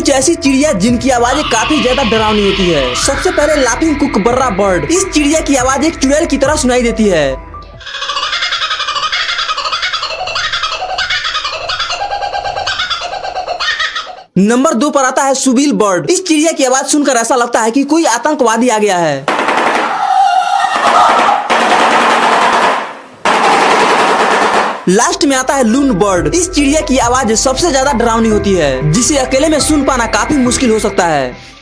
कुछ ऐसी चिड़िया जिनकी आवाजें काफी ज्यादा डरावनी होती है। सबसे पहले लाफिंग कुकबर्रा बर्ड। इस चिड़िया की आवाज एक चुड़ैल की तरह सुनाई देती है। नंबर 2 पर आता है सुबील बर्ड। इस चिड़िया की आवाज सुनकर ऐसा लगता है कि कोई आतंकवादी आ गया है। लास्ट में आता है लून बर्ड। इस चिड़िया की आवाज सबसे ज्यादा डरावनी होती है, जिसे अकेले में सुन पाना काफी मुश्किल हो सकता है।